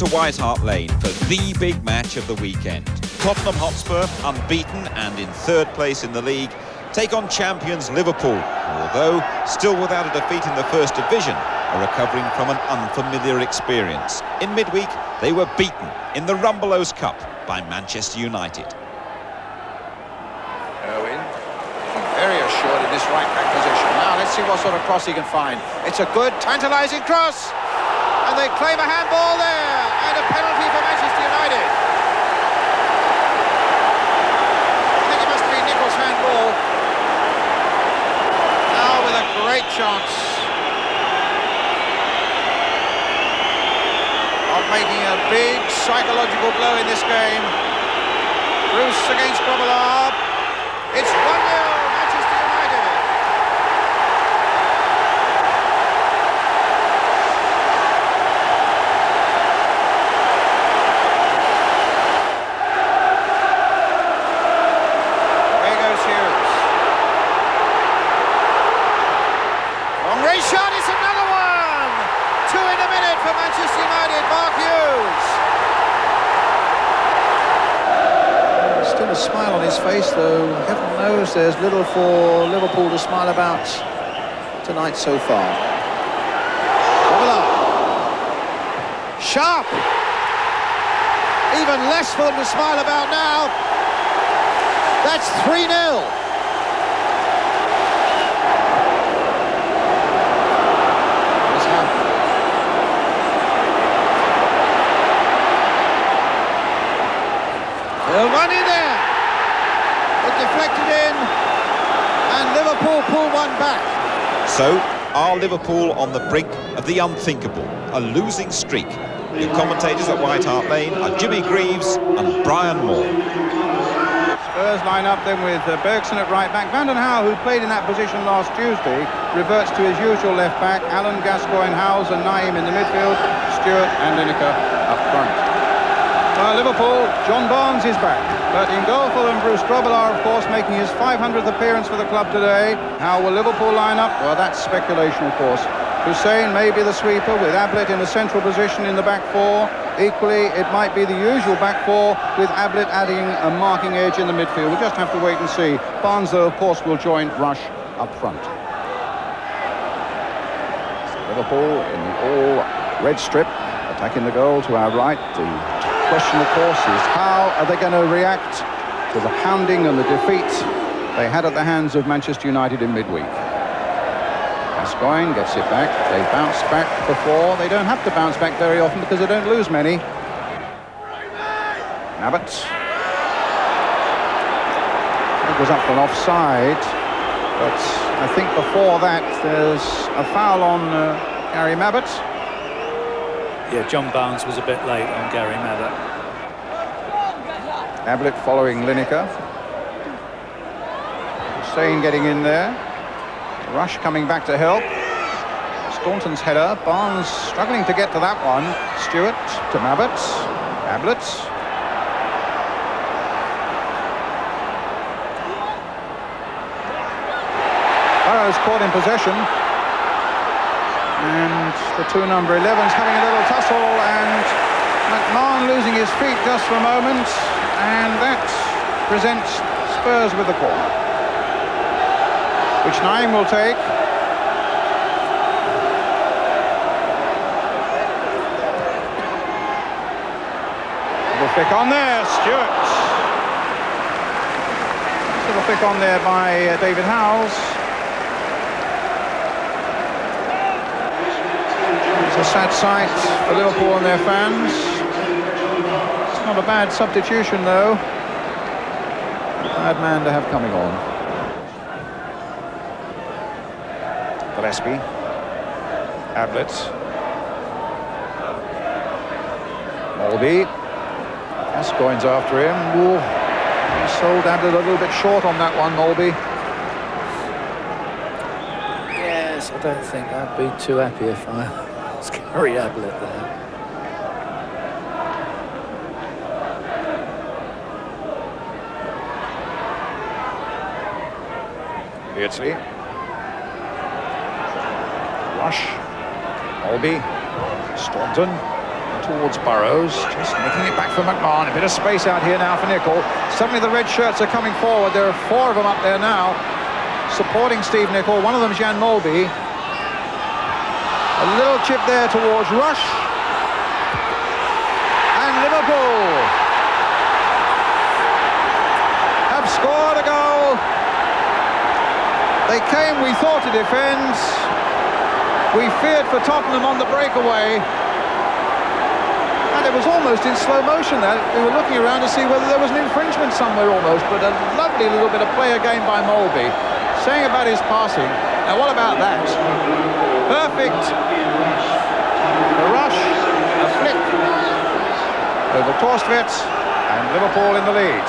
to White Hart Lane for the big match of the weekend. Tottenham Hotspur, unbeaten and in third place in the league, take on champions Liverpool, who, although still without a defeat in the first division, are recovering from an unfamiliar experience. In midweek, they were beaten in the Rumbelows Cup by Manchester United. Owen, very assured in this right-back position. Now let's see what sort of cross he can find. It's a good, tantalising cross, and they claim a handball there, and a penalty for Manchester United. I think it must be Nichol's handball. Now with a great chance of making a big psychological blow in this game. Bruce against Grobbelaar. It's 1-0 Manchester United. Here goes Hughes. Long range shot, it's another one! 2 in a minute for Manchester United, Mark Hughes. Still a smile on his face, though heaven knows there's little for Liverpool to smile about tonight so far. Sharp! Even less for them to smile about now. That's 3-0. They'll run in there. It deflected in, and Liverpool pull one back. So, are Liverpool on the brink of the unthinkable, a losing streak? Your commentators at White Hart Lane are Jimmy Greaves and Brian Moore. Spurs line up then with Bergson at right back. Van den Hauwe, who played in that position last Tuesday, reverts to his usual left back. Allen, Gascoigne, Howes and Naim in the midfield. Stewart and Lineker up front. Liverpool, John Barnes is back, but in goal for them, Bruce Grobbelaar, of course, making his 500th appearance for the club today. How will Liverpool line up? Well, that's speculation, of course. Hussein may be the sweeper, with Ablett in a central position in the back four. Equally, it might be the usual back four, with Ablett adding a marking edge in the midfield. We'll just have to wait and see. Barnes, though, of course, will join Rush up front. Liverpool in the all-red strip, attacking the goal to our right. The question, of course, is how are they going to react to the pounding and the defeat they had at the hands of Manchester United in midweek. Gascoigne gets it back. They bounced back before. They don't have to bounce back very often because they don't lose many. Abbott. It was up for an offside, but I think before that there's a foul on Gary Mabbott. Yeah, John Barnes was a bit late on Gary Mabbott. Ablett following Lineker. Hussein getting in there. Rush coming back to help. Staunton's header. Barnes struggling to get to that one. Stewart to Mabbott. Ablett. Burrows caught in possession. And the two number 11s having a little tussle, and McMahon losing his feet just for a moment, and that presents Spurs with the corner, which Naim will take. Little flick on there, Stewart. Little flick on there by David Howes. It's a sad sight for Liverpool and their fans. It's not a bad substitution, though. Bad man to have coming on. Gillespie. Ablett. Molby. Gascoigne's after him. Ooh, he sold Ablett a little bit short on that one, Molby. Yes, I don't think I'd be too happy if I was Gary Ablett there. Beardsley. Rush. Molby. Staunton. towards Burrows, just nicking it back for McMahon. A bit of space out here now for Nicol. Suddenly the red shirts are coming forward. There are 4 of them up there now, supporting Steve Nicol. One of them, Jan Molby. A little chip there towards Rush. And Liverpool have scored a goal. They came, we thought, to defend. We feared for Tottenham on the breakaway. And it was almost in slow motion there. We were looking around to see whether there was an infringement somewhere almost, but a lovely little bit of play again by Molby. Saying about his passing. Now what about that? Perfect. A rush, a flick over Torstvedt, and Liverpool in the lead.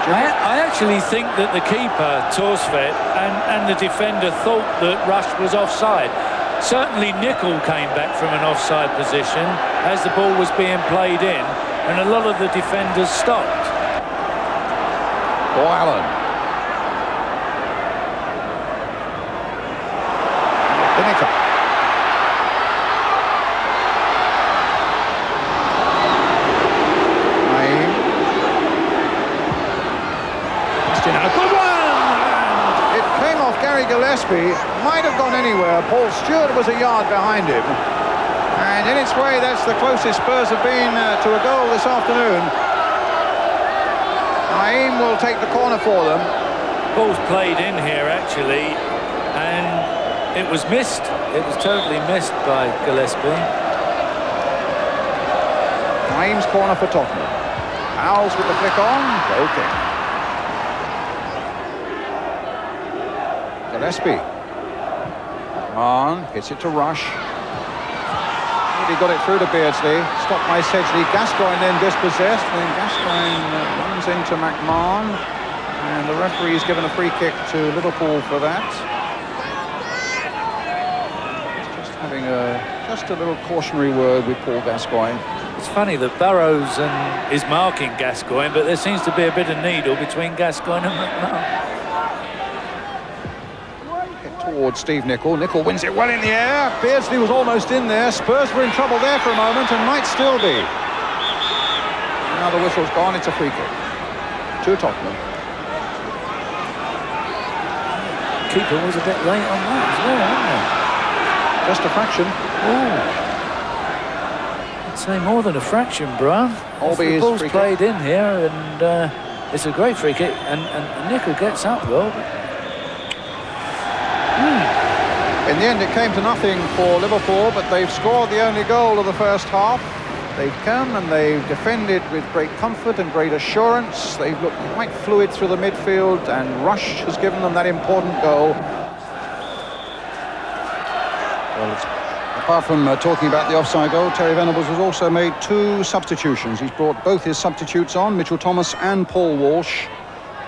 I actually think that the keeper, Torstvedt, and the defender thought that Rush was offside. Certainly Nicol came back from an offside position as the ball was being played in, and a lot of the defenders stopped. Paul Allen. Lineker. Naim. A good one! It came off Gary Gillespie. Might have gone anywhere. Paul Stewart was a yard behind him. And in its way, that's the closest Spurs have been to a goal this afternoon. Naim will take the corner for them. Ball's played in here, actually, and it was missed. It was totally missed by Gillespie. Naim's corner for Tottenham. Owls with the flick on. Okay. Gillespie. On, hits it to Rush. He got it through to Beardsley. Stopped by Sedgley. Gascoigne then dispossessed. Then Gascoigne runs into McMahon. And the referee's given a free kick to Liverpool for that. Just having just a little cautionary word with Paul Gascoigne. It's funny that Burrows is marking Gascoigne, but there seems to be a bit of needle between Gascoigne and McMahon. Towards Steve Nicol. Nicol wins it well in the air. Beardsley was almost in there. Spurs were in trouble there for a moment and might still be. Now the whistle's gone. It's a free kick to Tottenham. Keeper was a bit late on that as well, wasn't he? Just a fraction. I'd say more than a fraction, Brian. The ball's played in here, and it's a great free kick, and Nicol gets up well. In the end, it came to nothing for Liverpool, but they've scored the only goal of the first half. They've come and they've defended with great comfort and great assurance. They've looked quite fluid through the midfield, and Rush has given them that important goal. Well, apart from talking about the offside goal, Terry Venables has also made 2 substitutions. He's brought both his substitutes on, Mitchell Thomas and Paul Walsh.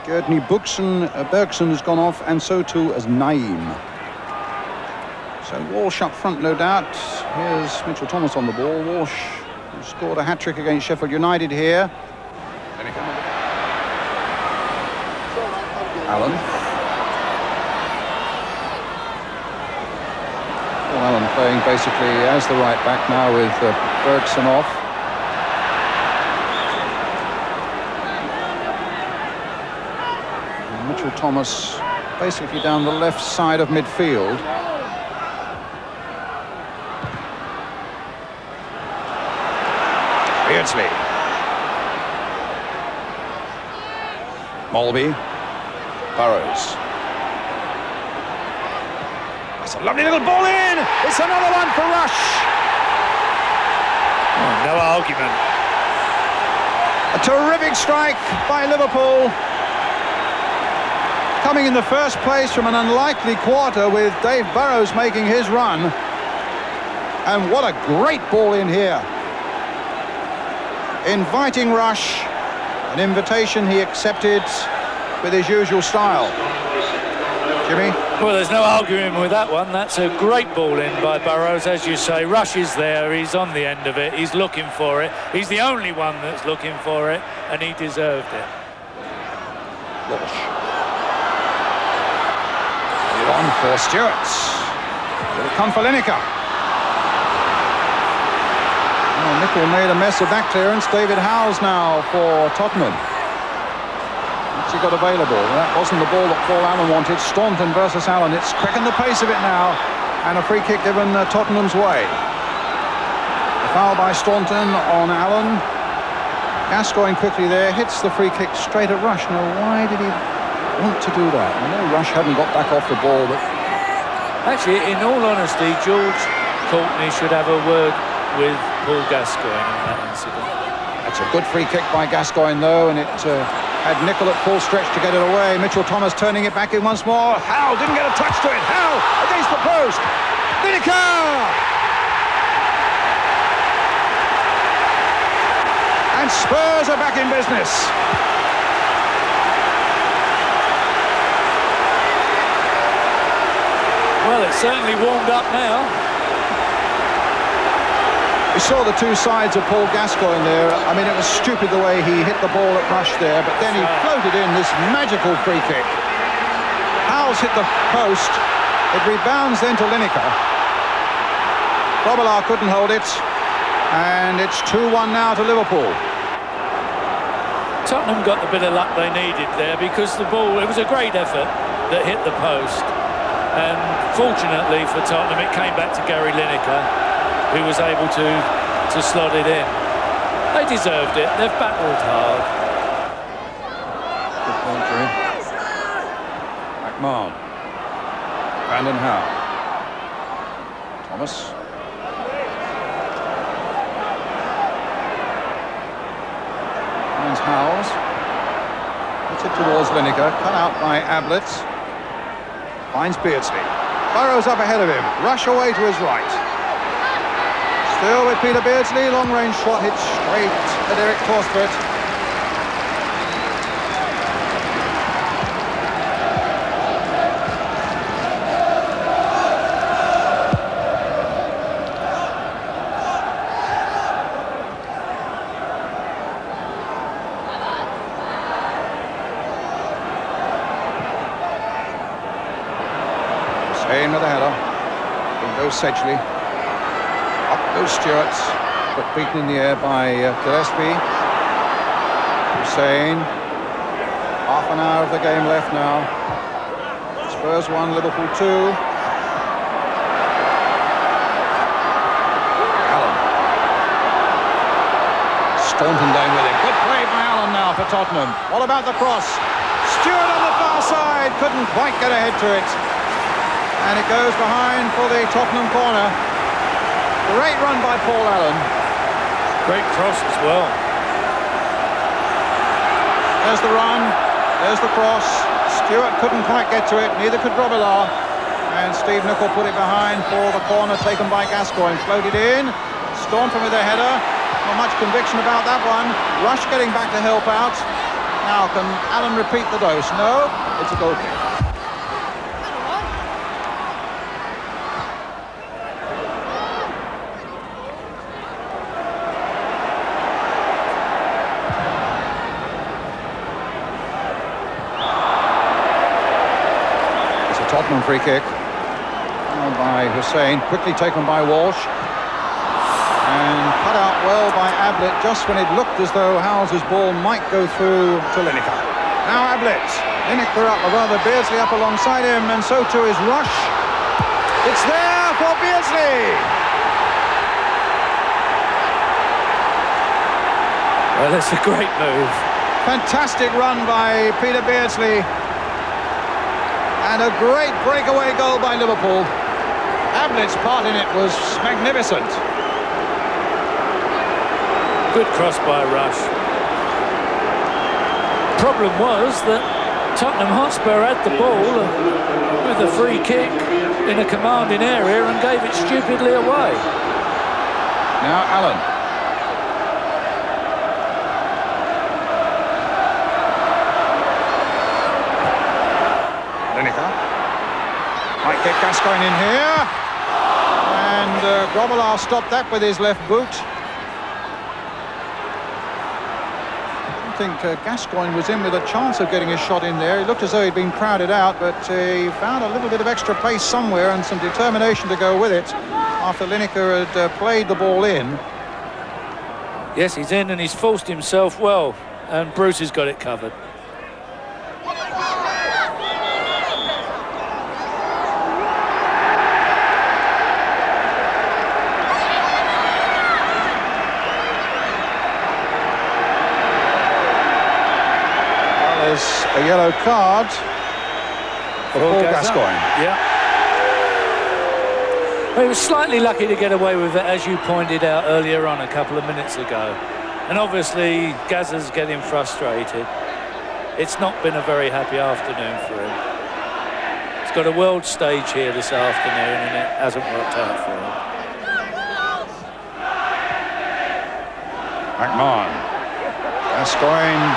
Gerdny Bergson has gone off, and so too has Naim. So Walsh up front, no doubt. Here's Mitchell Thomas on the ball. Walsh, who scored a hat-trick against Sheffield United here. Allen. Paul Allen playing basically as the right back now with Bergson off. And Mitchell Thomas basically down the left side of midfield. Beardsley. Molby. Burrows. That's a lovely little ball in. It's another one for Rush. Oh, no argument. A terrific strike by Liverpool. Coming in the first place from an unlikely quarter with Dave Burrows making his run. And what a great ball in here. Inviting Rush, an invitation he accepted with his usual style. Jimmy? Well, there's no arguing with that one. That's a great ball in by Burrows, as you say. Rush is there, he's on the end of it, he's looking for it. He's the only one that's looking for it, and he deserved it. Walsh. On for Stewart. Will come for Lineker. Oh, Nicol made a mess of that clearance. David Howes now for Tottenham. What's he got available? That wasn't the ball that Paul Allen wanted. Staunton versus Allen. It's quickened the pace of it now. And a free kick given Tottenham's way. A foul by Staunton on Allen. Gascoigne quickly there, hits the free kick straight at Rush. Now, why did he want to do that? I know Rush hadn't got back off the ball, but... Actually, in all honesty, George Courtney should have a word with Paul Gascoigne on that incident. That's a good free kick by Gascoigne, though, and it had Nicol at full stretch to get it away. Mitchell Thomas turning it back in once more. Howe didn't get a touch to it. Howe against the post. Lineker! And Spurs are back in business. Well, it's certainly warmed up now. We saw the two sides of Paul Gascoigne there. I mean, it was stupid the way he hit the ball at Rush there, but then he floated in this magical free kick. Howes hit the post. It rebounds then to Lineker. Robillard couldn't hold it. And it's 2-1 now to Liverpool. Tottenham got the bit of luck they needed there because the ball, it was a great effort that hit the post. And fortunately for Tottenham, it came back to Gary Lineker, who was able to slot it in. They deserved it. They've battled hard. Good commentary. McMahon. Brandon Howe. Thomas. Finds Howes. Puts it towards Lineker. Cut out by Ablett. Finds Beardsley. Burrows up ahead of him. Rush away to his right. Still with Peter Beardsley. Long-range shot hits straight at Eric Torsford. Hussein with a header. In goes Sedgley. Up goes Stewart, but beaten in the air by Gillespie. Hussein. Half an hour of the game left now. Spurs 1, Liverpool 2. Allen. Staunton down with him. Good play by Allen now for Tottenham. What about the cross? Stewart on the far side. Couldn't quite get ahead to it. And it goes behind for the Tottenham corner. Great run by Paul Allen. Great cross as well. There's the run. There's the cross. Stewart couldn't quite get to it. Neither could Robillard. And Steve Nicol put it behind for the corner taken by Gascoigne. Floated in. Staunton with a header. Not much conviction about that one. Rush getting back to help out. Now can Allen repeat the dose? No. It's a goal kick. Tottenham free kick by Hussein, quickly taken by Walsh and cut out well by Ablett just when it looked as though Howes' ball might go through to Lineker. Now Ablett, Lineker up, or rather Beardsley up alongside him, and so too is Rush. It's there for Beardsley. Well, that's a great move. Fantastic run by Peter Beardsley. And a great breakaway goal by Liverpool. Ablett's part in it was magnificent. Good cross by Rush. Problem was that Tottenham Hotspur had the ball with a free kick in a commanding area and gave it stupidly away. Now Allen. Might get Gascoigne in here, and Robillard stopped that with his left boot. I don't think Gascoigne was in with a chance of getting a shot in there. He looked as though he'd been crowded out, but he found a little bit of extra pace somewhere and some determination to go with it after Lineker had played the ball in. Yes, he's in and he's forced himself well, and Bruce has got it covered. Well, there's a yellow card for Paul Gascoigne. Yeah. Well, he was slightly lucky to get away with it, as you pointed out earlier on a couple of minutes ago. And obviously, Gazza's getting frustrated. It's not been a very happy afternoon for him. He's got a world stage here this afternoon, and it hasn't worked out for him. McMahon. Gascoigne.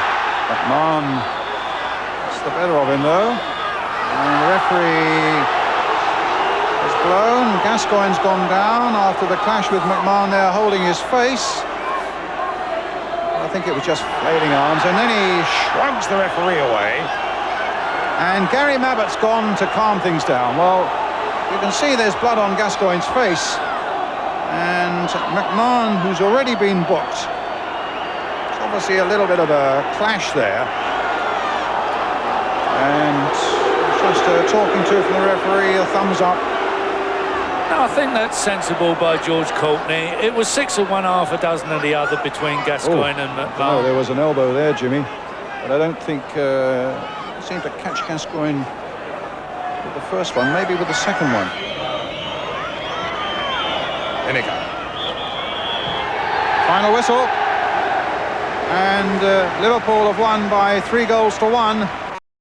McMahon. That's the better of him, though. And the referee has blown. Gascoigne's gone down after the clash with McMahon there, holding his face. I think it was just flailing arms, and then he shrugs the referee away. And Gary Mabbott's gone to calm things down. Well, you can see there's blood on Gascoigne's face. And McMahon, who's already been booked. It's obviously a little bit of a clash there. And just talking to from the referee, a thumbs up. No, I think that's sensible by George Courtney. It was 6 of one, half a dozen of the other between Gascoigne and McMahon. Oh, there was an elbow there, Jimmy. But I don't think seemed to catch Gascoigne with the first one, maybe with the second one. Lineker. Final whistle. And Liverpool have won by 3 goals to 1.